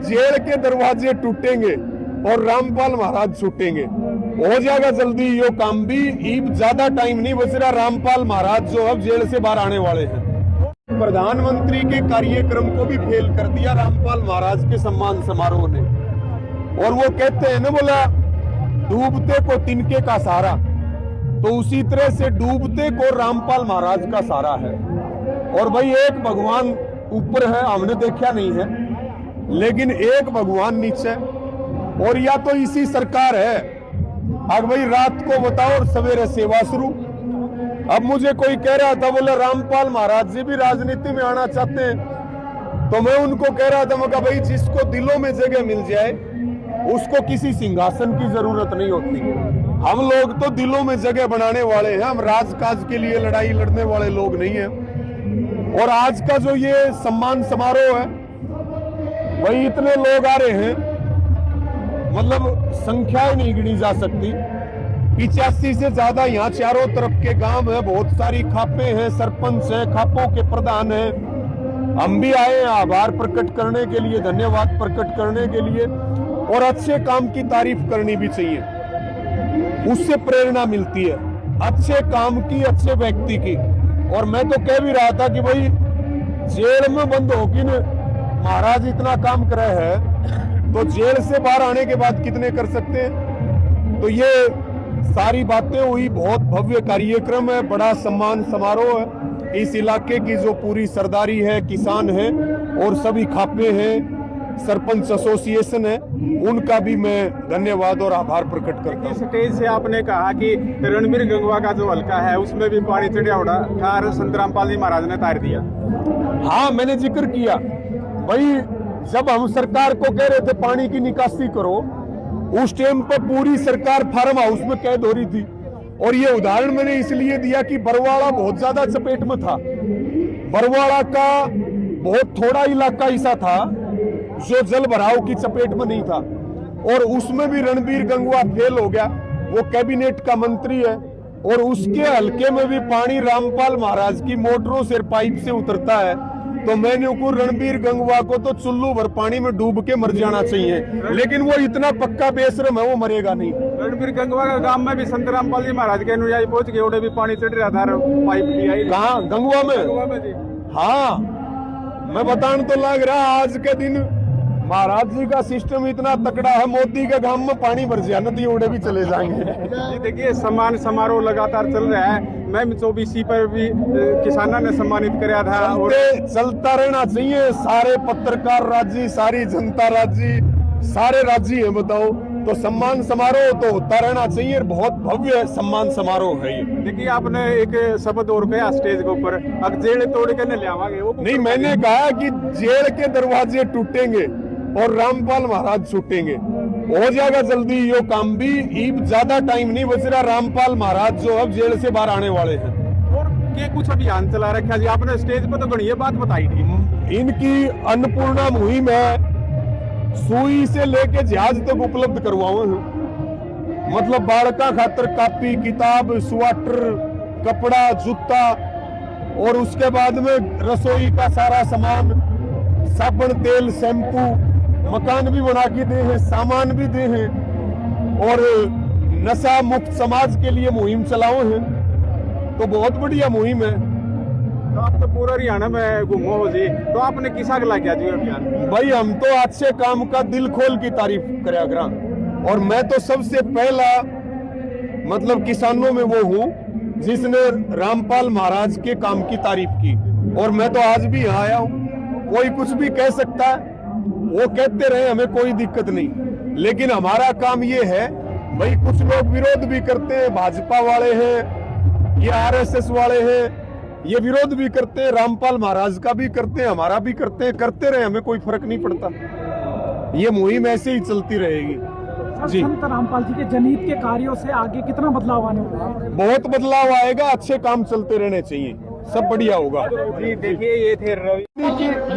Jail के दरवाजे टूटेंगे और रामपाल महाराज छूटेंगे। हो जाएगा जल्दी यो काम भी, ईब ज्यादा टाइम नहीं बच रहा। रामपाल महाराज जो अब जेल से बाहर आने वाले हैं। प्रधानमंत्री के कार्यक्रम को भी फेल कर दिया रामपाल महाराज के सम्मान समारोह ने। और वो कहते हैं ना, बोला डूबते को तिनके का सहारा, तो उसी तरह से डूबते को रामपाल महाराज का सहारा है। और भाई एक भगवान ऊपर है, हमने देखा नहीं है, लेकिन एक भगवान नीचे, और या तो इसी सरकार है। अब भाई रात को बताओ और सवेरे सेवा शुरू। अब मुझे कोई कह रहा था, बोले रामपाल महाराज जी भी राजनीति में आना चाहते हैं, तो मैं उनको कह रहा था, मैं कहा भाई जिसको दिलों में जगह मिल जाए उसको किसी सिंहासन की जरूरत नहीं होती। हम लोग तो दिलों में जगह बनाने वाले हैं, हम राजकाज के लिए लड़ाई लड़ने वाले लोग नहीं हैं। और आज का जो ये सम्मान समारोह है, वही इतने लोग आ रहे हैं, मतलब संख्याएं नहीं गिनी जा सकती। 85 से ज्यादा यहाँ चारों तरफ के गांव है, बहुत सारी खापे हैं, सरपंच है, खापों के प्रधान है। हम भी आए हैं आभार प्रकट करने के लिए, धन्यवाद प्रकट करने के लिए, और अच्छे काम की तारीफ करनी भी चाहिए, उससे प्रेरणा मिलती है अच्छे काम की, अच्छे व्यक्ति की। और मैं तो कह भी रहा था कि भाई जेल में बंद होगी न महाराज इतना काम करे है, तो जेल से बाहर आने के बाद कितने कर सकते हैं। तो ये सारी बातें हुई, बहुत भव्य कार्यक्रम है, बड़ा सम्मान समारोह है। इस इलाके की जो पूरी सरदारी है, किसान है और सभी खापे हैं, सरपंच एसोसिएशन है, उनका भी मैं धन्यवाद और आभार प्रकट करता हूँ। स्टेज से आपने कहा कि रणबीर गंगवा का जो हल्का है उसमें भी पानी चढ़िया उड़ा था, संत रामपाल जी महाराज ने तार दिया। हाँ, मैंने जिक्र किया भाई, जब हम सरकार को कह रहे थे पानी की निकासी करो, उस टाइम पर पूरी सरकार फार्म हाउस में कैद हो रही थी। और ये उदाहरण मैंने इसलिए दिया कि बरवाड़ा बहुत ज्यादा चपेट में था। बरवाड़ा का बहुत थोड़ा इलाका ऐसा था जो जल भराव की चपेट में नहीं था, और उसमें भी रणबीर गंगवा फेल हो गया। वो कैबिनेट का मंत्री है, और उसके हलके में भी पानी रामपाल महाराज की मोटरों से पाइप से उतरता है। तो मैंने को रणबीर गंगवा को तो चुल्लू भर पानी में डूब के मर जाना चाहिए, लेकिन वो इतना पक्का बेशरम है, वो मरेगा नहीं। रणबीर गंगवा का गांव में भी संत रामपाल जी महाराज के अनुयायी पहुंच गए, उड़े भी पानी चढ़ रहा था पाइप की। कहाँ? गंगवा में जी। हाँ, मैं बताने तो लग रहा आज के दिन महाराज जी का सिस्टम इतना तकड़ा है, मोदी के गांव में पानी भर जाए नदी उड़े भी चले जाएंगे। जी देखिए, सम्मान समारोह लगातार चल रहा है। मैम 24 पर भी किसानों ने सम्मानित कराया था, और चलता रहना चाहिए। सारे पत्रकार राजी, सारी जनता राजी, सारे राजी है, बताओ तो सम्मान समारोह तो होता रहना चाहिए। बहुत भव्य सम्मान समारोह है ये। देखिए, आपने एक शब्द और कहा स्टेज के ऊपर, अब जेल तोड़ के न ले आवांगे, वो नहीं, मैंने कहा कि जेल के दरवाजे टूटेंगे और रामपाल महाराज छूटेंगे। हो जाएगा जल्दी यो काम भी, ईब ज्यादा टाइम नहीं बच रहा। रामपाल महाराज जो अब जेल से बाहर आने वाले हैं। और क्या कुछ अभियान चला रखा जी आपने स्टेज पर, तो बढ़िया बात बताई थी। इनकी अन्नपूर्णा मुहिम है, सुई से लेके जहाज तक उपलब्ध करवाओ हैं। मतलब बालका खातर कापी किताब, स्वेटर, कपड़ा, जूता, और उसके बाद में रसोई का सारा सामान, साबुन, तेल, शैम्पू, मकान भी बना के दे हैं, सामान भी दे हैं, और नशा मुक्त समाज के लिए मुहिम चलाओ हैं। तो बहुत बढ़िया मुहिम है। तो आप तो पूरा हरियाणा में घूमो जी, तो आपने किसा के लाया जी अभियान? भाई हम तो अच्छे काम का दिल खोल की तारीफ कराया करा, और मैं तो सबसे पहला मतलब किसानों में वो हूँ जिसने रामपाल महाराज के काम की तारीफ की। और मैं तो आज भी यहाँ आया हूँ। कोई कुछ भी कह सकता है, वो कहते रहे, हमें कोई दिक्कत नहीं, लेकिन हमारा काम ये है भाई, कुछ लोग विरोध भी करते हैं, भाजपा वाले हैं, ये आरएसएस वाले हैं, ये विरोध भी करते हैं, रामपाल महाराज का भी करते हैं, हमारा भी करते हैं, करते रहे, हमें कोई फर्क नहीं पड़ता। ये मुहिम ऐसे ही चलती रहेगी जी। संत रामपाल जी के जनहित के कार्यों से आगे कितना बदलाव आने वाला है? बहुत बदलाव आएगा, अच्छे काम चलते रहने चाहिए, सब बढ़िया होगा जी। देखिए, ये थे रवि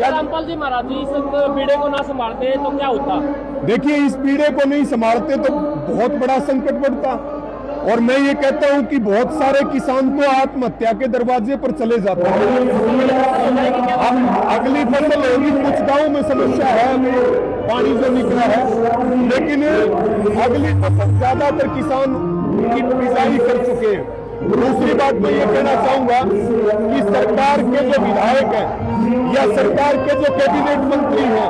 रामपाल जी महाराज जी, इस पीढ़े को ना संभालते तो क्या होता? देखिए, इस पीढ़े को नहीं संभालते तो बहुत बड़ा संकट पड़ता। और मैं ये कहता हूँ कि बहुत सारे किसान तो आत्महत्या के दरवाजे पर चले जाते हैं। अब अगली फसल होगी, कुछ गाँव में समस्या है, पानी जो निकला है, लेकिन अगली फसल ज्यादातर किसान की बिजाई कर चुके हैं। दूसरी बात मैं ये कहना चाहूंगा कि सरकार के जो विधायक हैं या सरकार के जो कैबिनेट मंत्री हैं,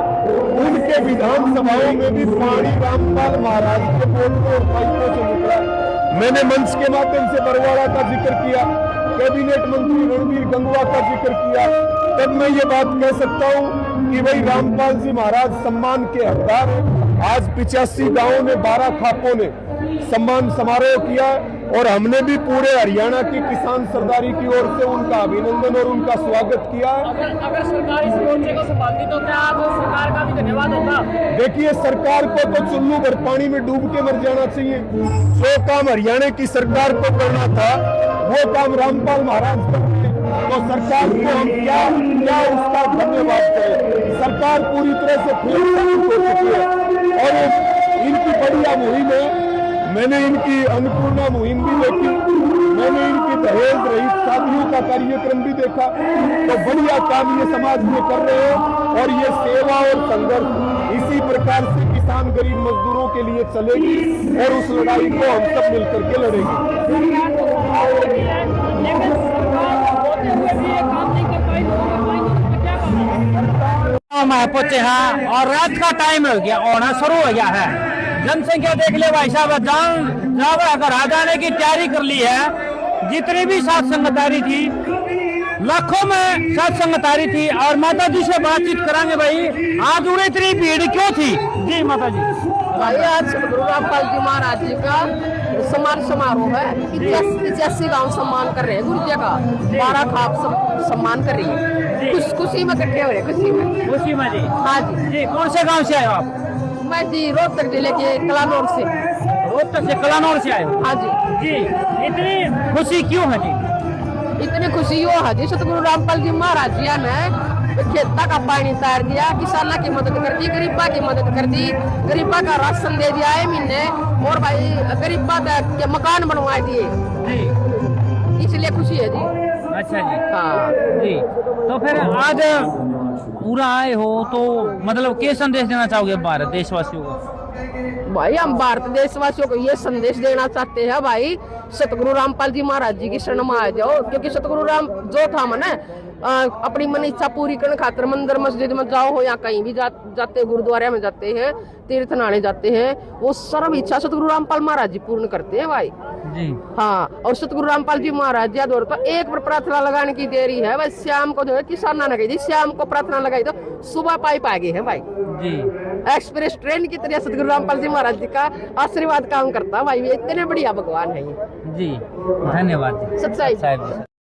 उनके विधानसभाओं में भी पानी रामपाल महाराज के बोतलों और पाइपों से निकला। मैंने मंच के माध्यम से बरवाड़ा का जिक्र किया, कैबिनेट मंत्री रणवीर गंगवा का जिक्र किया, तब मैं ये बात कह सकता हूं कि भाई रामपाल जी महाराज सम्मान के हकदार हैं। आज 85 गांवों में 12 खापों ने सम्मान समारोह किया और हमने भी पूरे हरियाणा की किसान सरदारी की ओर से उनका अभिनंदन और उनका स्वागत किया। अगर सरकार इस मोर्चे को संभालती तो क्या आप सरकार का भी धन्यवाद होगा? देखिए, सरकार को तो चुल्लू भर पानी में डूब के मर जाना चाहिए। जो काम हरियाणा की सरकार को करना था वो काम रामपाल महाराज कर रहे हैं, तो सरकार को हम क्या उसका धन्यवाद करें। सरकार पूरी तरह से फेल हो चुकी है और इनकी बढ़िया मुहिम है। मैंने इनकी अन्नपूर्णा मुहिम भी देखी, मैंने इनकी दहेज रहित शादियों का कार्यक्रम भी देखा, तो बढ़िया काम ये समाज में कर रहे हैं और ये सेवा और संघर्ष इसी प्रकार से किसान गरीब मजदूरों के लिए चलेगी और उस लड़ाई को हम सब मिलकर के लड़ेंगे। लेकिन सरकार होते हुए भी ये काम नहीं कर पाई, तो क्या कहा? मैं पहुंचे हैं और रात का टाइम हो गया, होना शुरू हो गया है। जनसंख्या देख ले भाई साहब, अगर आ जाने की तैयारी कर ली है। जितनी भी साथ संगतारी थी, लाखों में साथ संगतारी थी। और माता जी से बातचीत करांगे भाई, आज उन्हें इतनी भीड़ क्यों थी? जी माता जी। भाई आज सतगुरु रामपाल जी महाराज जी का सम्मान समारोह है। 85 गांव सम्मान कर रहे हैं गुरु जी का, 12 खाप सम्मान कर रही है। खुशी में इकट्ठे हो रहे, खुशी में जी। हाँ जी। जी कौन से गांव से आए हो आप? मैं जी रोहतक जिले के कलानौर से। रोहतक से कलानौर से आए हो? हाँ जी। जी इतनी खुशी क्यों है जी? इतनी खुशी हो है जी, सतगुरु रामपाल जी महाराज जी ने खेता का पानी तार दिया, किसाना की मदद कर दी, गरीबा की मदद कर दी, गरीबा का राशन दे दिया है महीने, और भाई गरीबा के मकान बनवा दिए जी, इसलिए खुशी है जी। अच्छा जी। हाँ जी, तो फिर आज पूरा आए हो तो मतलब क्या संदेश देना चाहोगे भारत देशवासियों को? भाई हम भारत देशवासियों को ये संदेश देना चाहते हैं भाई, सतगुरु रामपाल जी महाराज जी की शरण में आ जाओ। क्योंकि सतगुरु राम जो था मने अपनी मन इच्छा पूरी करने खातिर मंदिर मस्जिद में जाओ हो या कहीं भी जाते, गुरुद्वारे में जाते हैं, तीर्थ नहाने जाते हैं, वो सर्व इच्छा सतगुरु रामपाल महाराज जी पूर्ण करते हैं भाई जी। हाँ, और सतगुरु रामपाल जी महाराज जी दौर तो एक पर प्रार्थना लगाने की देरी है भाई। शाम को जो है किसाना ने कही, शाम को प्रार्थना लगाई तो सुबह पाइप आ गए हैं भाई जी। एक्सप्रेस ट्रेन की तरह सतगुरु रामपाल जी महाराज जी का आशीर्वाद काम करता भाई। ये इतने बढ़िया भगवान है ये जी, धन्यवाद जी। सच्चाई। साहिब जी।